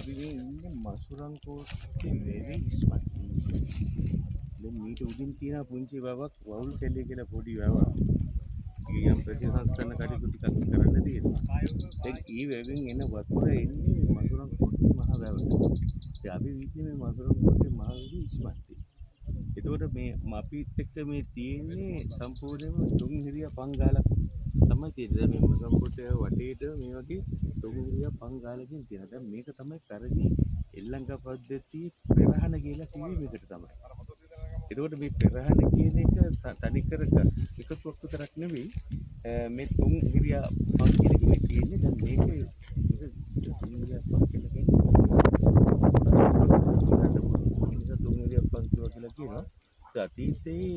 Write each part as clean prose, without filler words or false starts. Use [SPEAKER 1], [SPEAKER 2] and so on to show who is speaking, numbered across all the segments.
[SPEAKER 1] අපි මේ ඉන්නේ මසුරන් කෝට්ටේ වෙරි ඉස්මතු. දැන් මීට උඩින් තියෙන පුංචි වැවක් වවුල් කැලේ කියලා පොඩි වැවක්. යම් ප්‍රතිසංස්කරණ කටයුතු ටිකක් කරන්න තියෙනවා. දැන් ඊ වැවෙන් එන වතුර එන්නේ මසුරන් කෝට්ටේ මහ වැවට. ඉතින් අපි විදිහේ මේ මසුරන් කෝට්ටේ මහ වෙරි ඉස්මතු. එතකොට මේ අපිත් එක්ක මේ තියෙන්නේ සම්පූර්ණයෙන්ම තුන් හිරියා පංගාලක් තමයි තියෙන්නේ. මේ මසුරන් කෝට්ටේ වටේට මේ වගේ තුන් හිරියා පංගාලකින් තියෙනවා. දැන් මේක තමයි කරණි එල්ලංගා පද්ධතිය පෙරහන කියලා කිව්වේ මේකට තමයි. එතකොට මේ පෙරහන කියන එක තනිකර ගස් එකතුවක් විතරක් නෙවෙයි මේ තුන් හිරියා පං කියන එකේ තියෙන්නේ. දැන් මේක තුන් හිරියා පං කියලා කියන්නේ තුන් හිරියා පං කියලා කියනවා. ඒ අතීතයේ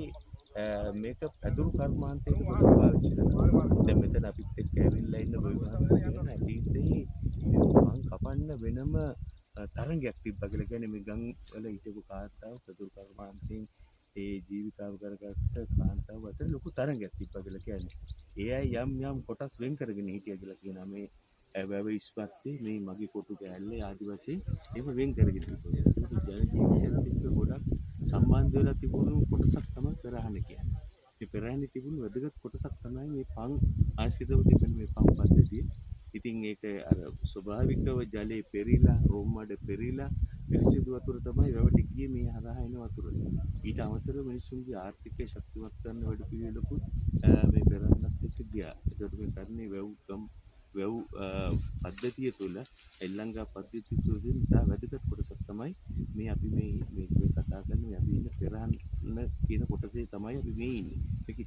[SPEAKER 1] මේක පැදුරු කර්මාන්තයකට පොදු පාවිච්චි කරනවා. දැන් මෙතන අපිත් එක්ක ඇවිල්ලා ඉන්න බොයිවාහන කියන අතීතයේ මේ පං කපන්න වෙනම තරංගයක් තිබ්බා කියලා. කියන්නේ මේ ගම් වල හිටපු කාන්තාව පැදුරු කර්මාන්තයෙන් ඒ ජීවිකාව කරගත්ත කාන්තාව අතර ලොකු තරංගයක් තිබ්බා කියලා කියන්නේ. ඒ අය යම් කොටස් වෙන් කරගෙන හිටියා කියලා කියනවා. මේ වැව ඉස්පත්තේ මේ මගේ කොටු කෑල්ලේ ආදි වශයෙන් ඒක වෙන් කරගෙන තිබුණා. ඒක ජන ජීවිතයත් එක්ක ගොඩක් සම්බන්ධ වෙලා තිබුණු කොටසක් තමයි පෙරහන කියන්නේ. මේ පෙරහනේ තිබුණු වැදගත් කොටසක් තමයි මේ පං ආශ්‍රිතව තිබෙන මේ පං පද්ධතිය. ඉතින් ඒක අර ස්වභාවිකව ජලයේ පෙරිලා රොම් මඩ පෙරිලා පිරිසිදු වතුර තමයි වැවට ගියේ මේ හරහා එන වතුර. ඊට අමතරව මිනිසුන්ගේ ආර්ථිකය ශක්තිමත් කරන වැඩ පිළිවෙලකුත් මේ පෙරහනත් එක්ක ගියා. ඒකට මේ කරන්නේ වැව් පද්ධතිය තුළ එල්ලංගා පද්ධතිය තුළින් ඉතා වැදගත් කොටසක් තමයි මේ අපි මේ කතා කරන්නේ. අපි ඉන්නේ පෙරහන කියන කොටසේ තමයි අපි මේ ඉන්නේ.